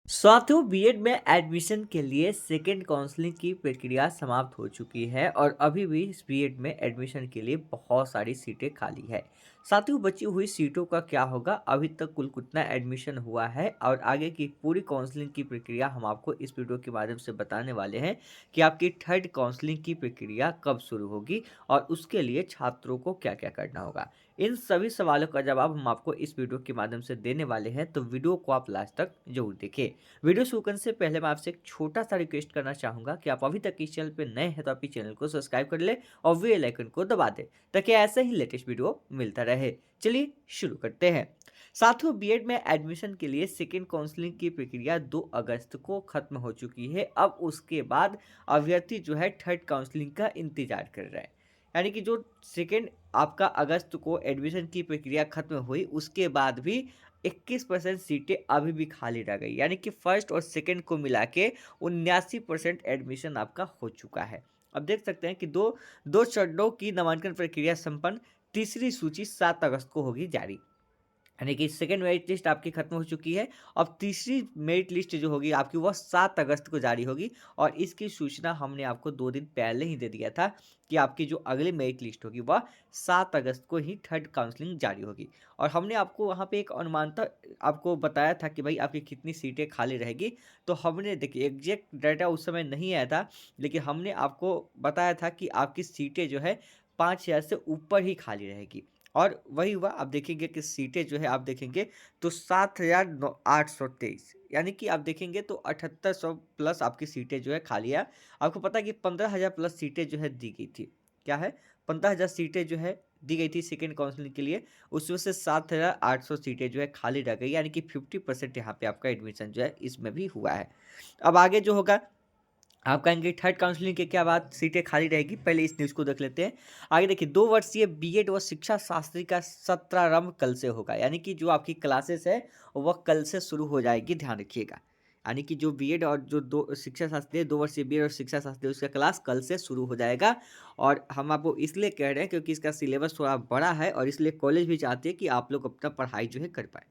साथियों बीएड में एडमिशन के लिए सेकेंड काउंसलिंग की प्रक्रिया समाप्त हो चुकी है और अभी भी इस बीएड में एडमिशन के लिए बहुत सारी सीटें खाली है। साथियों बची हुई सीटों का क्या होगा, अभी तक कुल कितना एडमिशन हुआ है और आगे की पूरी काउंसलिंग की प्रक्रिया हम आपको इस वीडियो के माध्यम से बताने वाले हैं कि आपकी थर्ड काउंसलिंग की प्रक्रिया कब शुरू होगी और उसके लिए छात्रों को क्या क्या करना होगा। इन सभी सवालों का जवाब हम आपको इस वीडियो के माध्यम से देने वाले हैं, तो वीडियो को आप लास्ट तक जरूर देखें। वीडियो शुरू करने से पहले मैं आपसे एक छोटा सा रिक्वेस्ट करना चाहूंगा कि आप अभी तक इस चैनल पे नए हैं तो आप इस चैनल को सब्सक्राइब कर ले और बेल आइकन को दबा दें ताकि ऐसे ही लेटेस्ट वीडियो मिलता रहे। चलिए शुरू करते हैं। साथियों बीएड में एडमिशन के लिए सेकेंड काउंसलिंग की प्रक्रिया 2 अगस्त को खत्म हो चुकी है। अब उसके बाद अभ्यर्थी जो है थर्ड काउंसलिंग का इंतजार कर रहे हैं। यानी कि जो सेकेंड आपका अगस्त को एडमिशन की प्रक्रिया खत्म हुई उसके बाद भी 21% सीटें अभी भी खाली रह गई, यानी कि फर्स्ट और सेकंड को मिला के 79% एडमिशन आपका हो चुका है। अब देख सकते हैं कि दो दो चरणों की नामांकन प्रक्रिया संपन्न। तीसरी सूची 7 अगस्त को होगी जारी, यानी कि सेकेंड मेरिट लिस्ट आपकी खत्म हो चुकी है। अब तीसरी मेरिट लिस्ट जो होगी आपकी वह 7 अगस्त को जारी होगी और इसकी सूचना हमने आपको 2 दिन पहले ही दे दिया था कि आपकी जो अगली मेरिट लिस्ट होगी वह 7 अगस्त को ही थर्ड काउंसलिंग जारी होगी। और हमने आपको वहाँ पे एक अनुमानता आपको बताया था कि भाई आपकी कितनी सीटें खाली रहेगी। तो हमने देखिए एग्जैक्ट डाटा उस समय नहीं आया था, लेकिन हमने आपको बताया था कि आपकी सीटें जो है 5,000 से ऊपर ही खाली रहेगी। और वही हुआ। आप देखेंगे कि सीटें जो है आप देखेंगे तो 7,823, यानी कि आप देखेंगे तो 7800 प्लस आपकी सीटें जो है खाली है। आपको पता है कि 15,000 प्लस सीटें जो है दी गई थी। क्या है, 15,000 सीटें जो है दी गई थी सेकेंड काउंसलिंग के लिए, उसमें से 7,800 सीटें जो है खाली रह गई, यानी कि 50% यहाँ पे आपका एडमिशन जो है इसमें भी हुआ है। अब आगे जो होगा आप कहेंगे थर्ड काउंसलिंग के क्या बाद सीटें खाली रहेगी, पहले इस न्यूज़ को देख लेते हैं। आगे देखिए 2 वर्षीय बीएड व शिक्षा शास्त्री का सत्रारंभ कल से होगा, यानी कि जो आपकी क्लासेस है वह कल से शुरू हो जाएगी, ध्यान रखिएगा। यानी कि जो बीएड और जो 2 शिक्षा शास्त्री है, 2 वर्षीय बीएड और शिक्षा शास्त्री उसका क्लास कल से शुरू हो जाएगा। और हम आपको इसलिए कह रहे हैं क्योंकि इसका सिलेबस थोड़ा बड़ा है और इसलिए कॉलेज भी चाहते हैं कि आप लोग अपना पढ़ाई जो है कर पाएँ।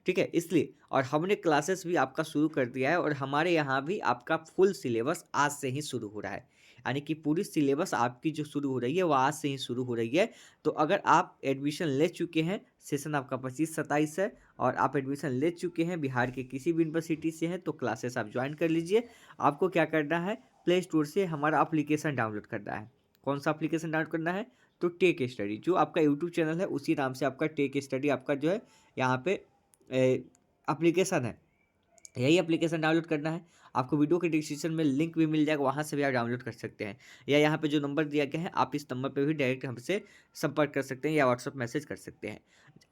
ठीक है, इसलिए और हमने क्लासेस भी आपका शुरू कर दिया है और हमारे यहाँ भी आपका फुल सिलेबस आज से ही शुरू हो रहा है। यानी कि पूरी सिलेबस आपकी जो शुरू हो रही है वो आज से ही शुरू हो रही है। तो अगर आप एडमिशन ले चुके हैं, सेशन आपका 25-27 है और आप एडमिशन ले चुके हैं, बिहार के किसी भी यूनिवर्सिटी से हैं, तो क्लासेस आप ज्वाइन कर लीजिए। आपको क्या करना है, प्ले स्टोर से हमारा एप्लीकेशन डाउनलोड करना है। कौन सा एप्लीकेशन डाउनलोड करना है, तो टेक स्टडी, जो आपका यूट्यूब चैनल है उसी नाम से आपका टेक स्टडी आपका जो है यहाँ पे एप्लीकेशन है। यही एप्लीकेशन डाउनलोड करना है। आपको वीडियो के डिस्क्रिप्शन में लिंक भी मिल जाएगा, वहाँ से भी आप डाउनलोड कर सकते हैं। या यहाँ पे जो नंबर दिया गया है आप इस नंबर पे भी डायरेक्ट हमसे संपर्क कर सकते हैं या व्हाट्सएप मैसेज कर सकते हैं।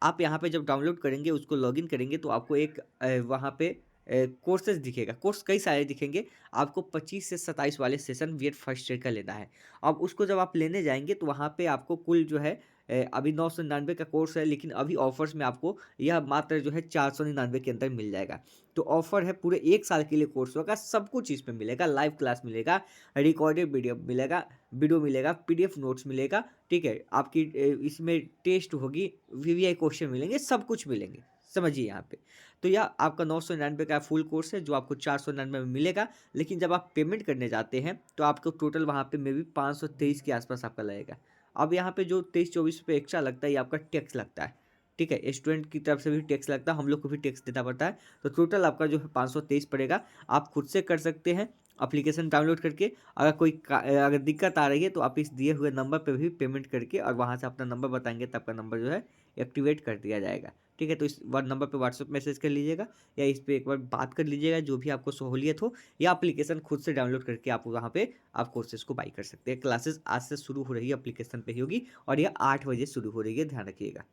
आप यहाँ पे जब डाउनलोड करेंगे उसको लॉगिन करेंगे तो आपको एक वहाँ पे कोर्सेज दिखेगा। कोर्स कई सारे दिखेंगे। आपको 25 से 27 वाले सेशन बीएड फर्स्ट ईयर का लेना है। अब उसको जब आप लेने जाएंगे तो वहाँ पे आपको कुल जो है अभी 999 का कोर्स है, लेकिन अभी ऑफर्स में आपको यह मात्र जो है 499 के अंदर मिल जाएगा। तो ऑफर है, पूरे 1 साल के लिए कोर्स होगा, सब कुछ इसमें मिलेगा। लाइव क्लास मिलेगा, रिकॉर्डेड वीडियो मिलेगा, पीडीएफ नोट्स मिलेगा। ठीक है, आपकी इसमें टेस्ट होगी, वीवीआई क्वेश्चन मिलेंगे, सब कुछ मिलेंगे। समझिए यहाँ पे। तो यह आपका 999 का फुल कोर्स है जो आपको 499 में मिलेगा। लेकिन जब आप पेमेंट करने जाते हैं तो आपको टोटल वहाँ पे मे बी 523 के आसपास आपका लगेगा। अब यहाँ पे जो 23-24 रुपये एक्स्ट्रा लगता है ये आपका टैक्स लगता है। ठीक है, स्टूडेंट की तरफ से भी टैक्स लगता है, हम लोग को भी टैक्स देना पड़ता है। तो टोटल आपका जो है 523 पड़ेगा। आप खुद से कर सकते हैं एप्लीकेशन डाउनलोड करके। अगर दिक्कत आ रही है तो आप इस दिए हुए नंबर पे भी पेमेंट करके और वहाँ से अपना नंबर बताएंगे तो आपका नंबर जो है एक्टिवेट कर दिया जाएगा। ठीक है, तो इस नंबर पे व्हाट्सएप मैसेज कर लीजिएगा या इस पे एक बार बात कर लीजिएगा, जो भी आपको सहूलियत हो, या एप्लीकेशन खुद से डाउनलोड करके आप वहाँ पे आप कोर्सेज को बाई कर सकते हैं। क्लासेस आज से शुरू हो रही है, एप्लीकेशन पे ही होगी और यह 8 बजे शुरू हो रही है, ध्यान रखिएगा।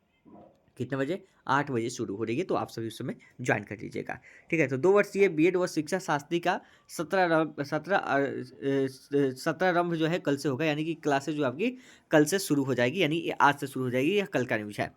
कितने बजे, 8 बजे शुरू हो रही है, तो आप सभी उस समय ज्वाइन कर लीजिएगा। ठीक है, तो 2 वर्षीय बीएड व शिक्षा शास्त्री का 17 जो है कल से होगा, यानी कि क्लासेज जो आपकी कल से शुरू हो जाएगी, यानी ये आज से शुरू हो जाएगी, यह कल का न्यूज़ है।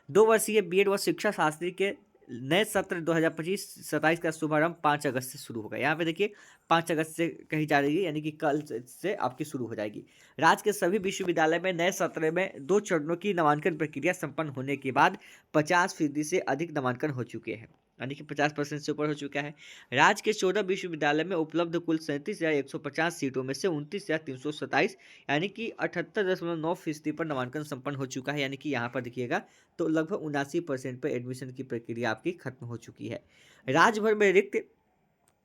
2 वर्षीय बीएड व शिक्षा शास्त्री के नए सत्र 2025-27 का शुभारंभ 5 अगस्त से शुरू होगा। यहाँ पे देखिए 5 अगस्त से कही जा रही है, यानी कि कल से आपकी शुरू हो जाएगी। राज्य के सभी विश्वविद्यालय में नए सत्र में 2 चरणों की नामांकन प्रक्रिया संपन्न होने के बाद 50% से अधिक नामांकन हो चुके हैं। यानी कि 50% से ऊपर हो चुका है। राज्य के 14 विश्वविद्यालय में उपलब्ध कुल 37,150 सीटों में से 29,327 यानी कि 78.9% पर नामांकन संपन्न हो चुका है। यानी कि यहाँ पर देखिएगा तो लगभग 79% पर एडमिशन की प्रक्रिया आपकी खत्म हो चुकी है। राज्य भर में रिक्त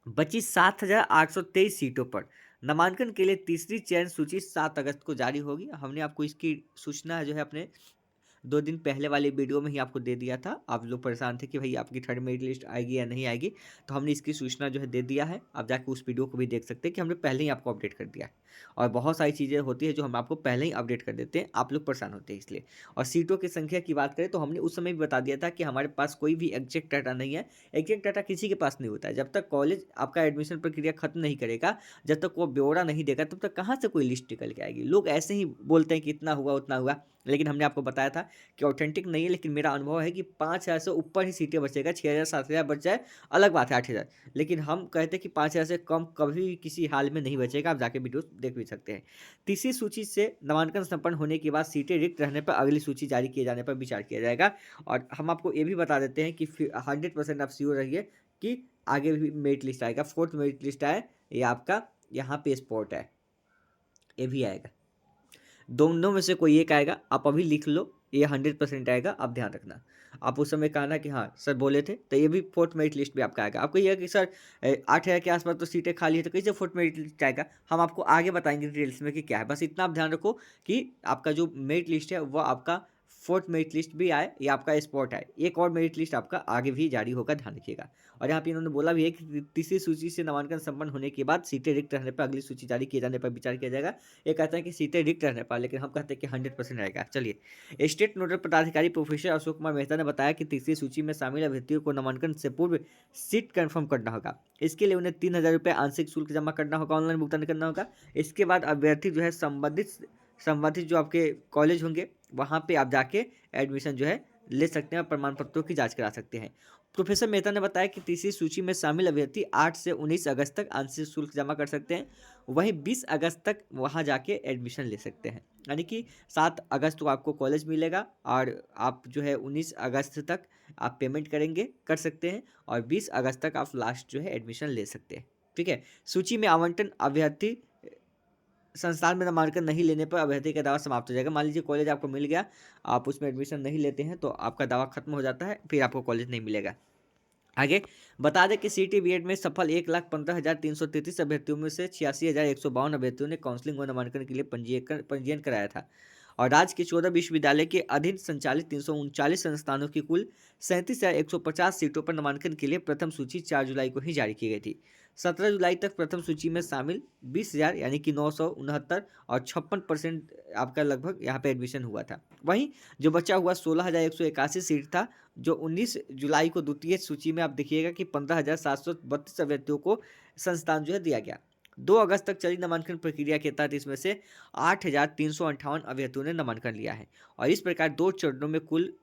बची 7,823 सीटों पर नामांकन के लिए तीसरी चयन सूची 7 अगस्त को जारी होगी। हमने आपको इसकी सूचना जो है अपने 2 दिन पहले वाले वीडियो में ही आपको दे दिया था। आप लोग परेशान थे कि भाई आपकी थर्ड मेरिट लिस्ट आएगी या नहीं आएगी, तो हमने इसकी सूचना जो है दे दिया है। आप जाके उस वीडियो को भी देख सकते हैं कि हमने पहले ही आपको अपडेट कर दिया है। और बहुत सारी चीज़ें होती है जो हम आपको पहले ही अपडेट कर देते हैं, आप लोग परेशान होते हैं इसलिए। और सीटों की संख्या की बात करें तो हमने उस समय भी बता दिया था कि हमारे पास कोई भी एग्जैक्ट डाटा नहीं है। एग्जैक्ट डाटा किसी के पास नहीं होता है। जब तक कॉलेज आपका एडमिशन प्रक्रिया खत्म नहीं करेगा, जब तक वो ब्यौरा नहीं देगा, तब तक कहाँ से कोई लिस्ट निकल के आएगी। लोग ऐसे ही बोलते हैं कि इतना हुआ उतना हुआ, लेकिन हमने आपको बताया था कि ऑथेंटिक नहीं है। लेकिन मेरा अनुभव है कि 5,000 से ऊपर ही सीटें बचेगा। 6,000 7,000 बच जाए अलग बात है, 8,000, लेकिन हम कहते हैं कि 5,000 से कम कभी भी किसी हाल में नहीं बचेगा। आप जाके वीडियो देख भी सकते हैं। तीसरी सूची से नामांकन संपन्न होने के बाद सीटें रिक्त रहने पर अगली सूची जारी किए जाने पर विचार किया जाएगा। और हम आपको ये भी बता देते हैं कि 100% आप श्योर रहिए कि आगे भी मेरिट लिस्ट आएगा। 4th मेरिट लिस्ट आए, ये आपका यहाँ पे स्पॉट है, ये भी आएगा। दोनों में से कोई एक आएगा। आप अभी लिख लो, ये 100% आएगा, आप ध्यान रखना। आप उस समय कहना कि हाँ सर बोले थे, तो ये भी 4th मेरिट लिस्ट भी आपका आएगा। आपको ये है कि सर 8,000 के आसपास तो सीटें खाली है, तो कैसे 4th मेरिट लिस्ट आएगा? हम आपको आगे बताएंगे डिटेल्स में कि क्या है। बस इतना आप ध्यान रखो कि आपका जो मेरिट लिस्ट है वो आपका 4th मेरिट लिस्ट भी आए, या आपका स्पॉट आए। एक और मेरिट लिस्ट आपका आगे भी जारी होगा, ध्यान रखिएगा। और यहाँ पे इन्होंने बोला भी है कि तीसरी सूची से नामांकन संपन्न होने के बाद सीटें रिक्त रहने पर अगली सूची जारी किए जाने पर विचार किया जाएगा। ये कहते हैं कि सीटें रिक्त रहने पर, लेकिन हम कहते हैं कि 100% रहेगा। चलिए, स्टेट नोडल पदाधिकारी प्रोफेसर अशोक कुमार मेहता ने बताया कि तीसरी सूची में शामिल अभ्यर्थियों को नामांकन से पूर्व सीट कंफर्म करना होगा। इसके लिए उन्हें 3,000 रुपये आंशिक शुल्क जमा करना होगा, ऑनलाइन भुगतान करना होगा। इसके बाद अभ्यर्थी जो है संबंधित जो आपके कॉलेज होंगे वहाँ पे आप जाके एडमिशन जो है ले सकते हैं और प्रमाण पत्रों की जांच करा सकते हैं। प्रोफेसर मेहता ने बताया कि तीसरी सूची में शामिल अभ्यर्थी 8 से 19 अगस्त तक आंशिक शुल्क जमा कर सकते हैं। वहीं 20 अगस्त तक वहां जाके एडमिशन ले सकते हैं। यानी कि 7 अगस्त को आपको कॉलेज मिलेगा और आप जो है 19 अगस्त तक आप पेमेंट कर सकते हैं, और 20 अगस्त तक आप लास्ट जो है एडमिशन ले सकते हैं। ठीक है। सूची में आवंटन अभ्यर्थी संस्थान में नामांकन नहीं लेने पर अभ्यर्थी का दावा समाप्त हो जाएगा। मान लीजिए कॉलेज आपको मिल गया, आप उसमें एडमिशन नहीं लेते हैं, तो आपका दावा खत्म हो जाता है, फिर आपको कॉलेज नहीं मिलेगा। आगे बता दें कि सीटी बीएड में सफल 1,15,333 अभ्यर्थियों में से 86,152 अभ्यर्थियों ने काउंसलिंग व नामांकन के लिए पंजीयन कराया था। और राज्य के 14 विश्वविद्यालय के अधीन संचालित 339 संस्थानों की कुल 37,150 सीटों पर नामांकन के लिए प्रथम सूची 4 जुलाई को ही जारी की गई थी। 17 जुलाई तक प्रथम सूची में शामिल 20,000 यानी कि 969 और 56% आपका लगभग यहाँ पे एडमिशन हुआ था। वहीं जो बचा हुआ 16,181 सीट था, जो 19 जुलाई को द्वितीय सूची में आप देखिएगा कि 15,732 अभ्यर्थियों को संस्थान जो है दिया गया। 2 अगस्त तक चली नामांकन प्रक्रिया के तहत इसमें से 8,358 अभ्यर्थियों ने नामांकन लिया है। और इस प्रकार 2 चरणों में कुल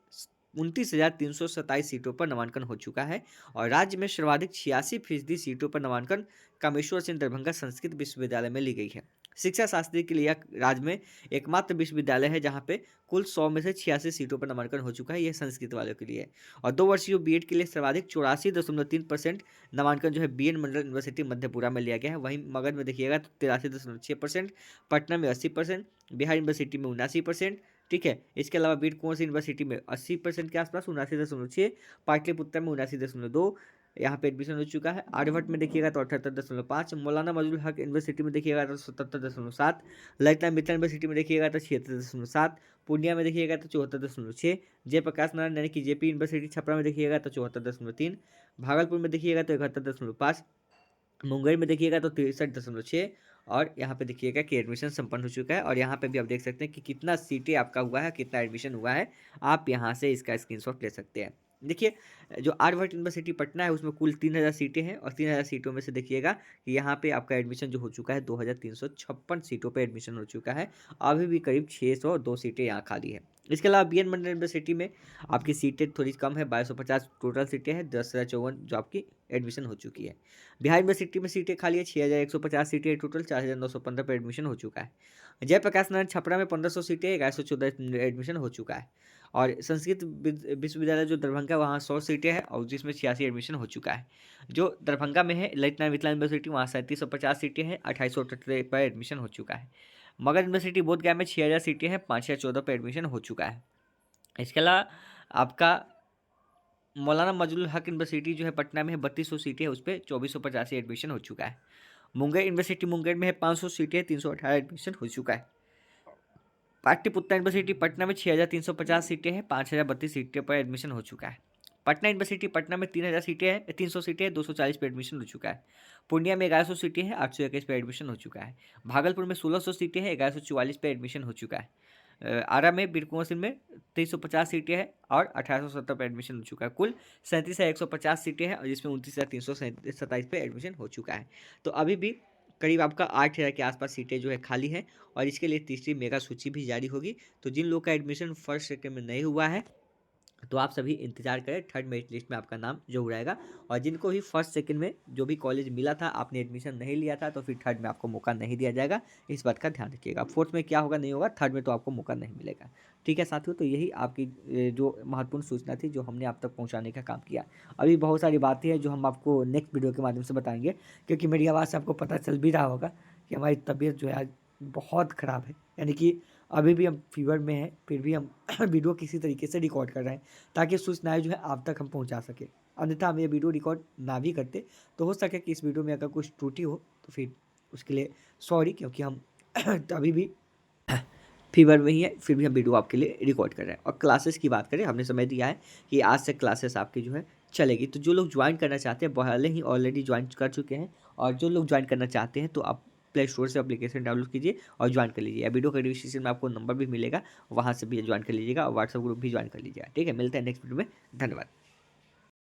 29,327 सीटों पर नामांकन हो चुका है। और राज्य में सर्वाधिक 86% सीटों पर नामांकन कामेश्वर सिंह दरभंगा संस्कृत विश्वविद्यालय में ली गई है। शिक्षा शास्त्री के लिए राज्य में एकमात्र विश्वविद्यालय है जहां पे कुल 100 में से 86 सीटों पर नामांकन हो चुका है। यह संस्कृत वालों के लिए है। और 2 वर्षीय बीएड के लिए सर्वाधिक 84.3% नामांकन जो है बीएड मंडल यूनिवर्सिटी मधेपुरा में लिया गया है। वहीं मगध में देखिएगा तो 83.6%, पटना में 80%, बिहार यूनिवर्सिटी में 79%। ठीक है। इसके अलावा बीड कौन सी यूनिवर्सिटी में 80% के आसपास 79.6, पाटलिपुत्र में 79.2 यहाँ पे एडमिशन हो चुका है। आर्यभट्ट में देखिएगा तो 78.5, मौलाना मजरूल हक यूनिवर्सिटी में देखिएगा तो 77.7, ललिता मित्तल यूनिवर्सिटी में देखिएगा तो 76.7, पूर्णिया में देखिएगा तो 74.6, जयप्रकाश नारायण यानी कि जेपी यूनिवर्सिटी छपरा में देखिएगा तो 74.3, भागलपुर में देखिएगा तो 71.5, मुंगेर में देखिएगा तो 63.6, और यहाँ पे देखिएगा कि एडमिशन संपन्न हो चुका है। और यहाँ पे भी आप देख सकते हैं कि कितना सीटें आपका हुआ है, कितना एडमिशन हुआ है। आप यहाँ से इसका स्क्रीनशॉट ले सकते हैं। देखिए, जो आर्यभट्ट यूनिवर्सिटी पटना है उसमें कुल 3,000 सीटें हैं, और 3,000 सीटों में से देखिएगा कि यहाँ पे आपका एडमिशन जो हो चुका है 2,356 सीटों पे एडमिशन हो चुका है। अभी भी करीब 602 सीटें यहाँ खाली है। इसके अलावा बीएड मंडल यूनिवर्सिटी में आपकी सीटें थोड़ी कम है, 2250 टोटल सीटें हैं, 10,054 जो आपकी एडमिशन हो चुकी है। बिहार यूनिवर्सिटी में सीटें खाली है, 6,150 सीटें हैं टोटल, 4,915 पर एडमिशन हो चुका है। जयप्रकाश नारायण छपरा में 1,500 सीटें, 114 एडमिशन हो चुका है। और संस्कृत विश्वविद्यालय जो दरभंगा, वहाँ 100 सीटें हैं और जिसमें 86 एडमिशन हो चुका है। जो दरभंगा में है ललित नारायण मिथिला यूनिवर्सिटी, वहाँ 3750 सीटें हैं, 2878 पर एडमिशन हो चुका है। मगध यूनिवर्सिटी बोधगया में 6000 सीटें हैं, 5014 पर एडमिशन हो चुका है। इसके अलावा आपका मौलाना मजलुल हक यूनिवर्सिटी जो है पटना में है, 3200 सीटें हैं, उस पर 2485 एडमिशन हो चुका है। मुंगेर यूनिवर्सिटी मुंगेर में है, 500 सीटें, 318 एडमिशन हो चुका है। पाटलिपुत्र यूनिवर्सिटी पटना में 6350 सीटें हैं, 5032 सीटें पर एडमिशन हो चुका है। पटना यूनिवर्सिटी पटना में 3000 सीटें हैं, 300 सीटें हैं, 240 पे एडमिशन हो चुका है। पूर्णिया में 1100 सीटें हैं, 821 पे एडमिशन हो चुका है। भागलपुर में 1600 सीटें हैं, 1144 पे एडमिशन हो चुका है। आरा में बीर कुंवर सिंह में 2350 सीटें हैं और 1870 पे एडमिशन हो चुका है। कुल 37,150 सीटें हैं और जिसमें 29,327 पे एडमिशन हो चुका है। तो अभी भी करीब आपका 8000 के आसपास सीटें जो है खाली हैं और इसके लिए तीसरी मेगा सूची भी जारी होगी। तो जिन लोग का एडमिशन फर्स्ट सेकंड में नहीं हुआ है तो आप सभी इंतजार करें, थर्ड मेरिट लिस्ट में आपका नाम जरूर आएगा। और जिनको भी फर्स्ट सेकंड में जो भी कॉलेज मिला था, आपने एडमिशन नहीं लिया था, तो फिर थर्ड में आपको मौका नहीं दिया जाएगा, इस बात का ध्यान रखिएगा। फोर्थ में क्या होगा नहीं होगा, थर्ड में तो आपको मौका नहीं मिलेगा। ठीक है साथियों, तो यही आपकी जो महत्वपूर्ण सूचना थी जो हमने आप तक पहुँचाने का काम किया। अभी बहुत सारी बातें हैं जो हम आपको नेक्स्ट वीडियो के माध्यम से बताएंगे, क्योंकि मेरी आवाज़ से आपको पता चल भी रहा होगा कि हमारी तबीयत जो है आज बहुत ख़राब है। यानी कि अभी भी हम फीवर में हैं, फिर भी हम वीडियो किसी तरीके से रिकॉर्ड कर रहे हैं ताकि सूचनाएं जो है आप तक हम पहुंचा सके। अन्यथा हम ये वीडियो रिकॉर्ड ना भी करते तो हो सके कि इस वीडियो में अगर कुछ त्रुटि हो तो फिर उसके लिए सॉरी, क्योंकि हम अभी भी फीवर में ही है, फिर भी हम वीडियो आपके लिए रिकॉर्ड कर रहे हैं। और क्लासेस की बात करें, हमने समय दिया है कि आज से क्लासेस आपकी जो है चलेगी। तो जो लोग ज्वाइन करना चाहते हैं पहले ही ऑलरेडी ज्वाइन कर चुके हैं, और जो लोग ज्वाइन करना चाहते हैं तो आप प्ले स्टोर से एप्लीकेशन डाउनलोड कीजिए और ज्वाइन कर लीजिए। वीडियो के डिस्क्रिप्शन में आपको नंबर भी मिलेगा, वहाँ से भी ज्वाइन कर लीजिएगा और व्हाट्सएप ग्रुप भी ज्वाइन कर लीजिएगा। ठीक है, मिलते हैं नेक्स्ट वीडियो में। धन्यवाद।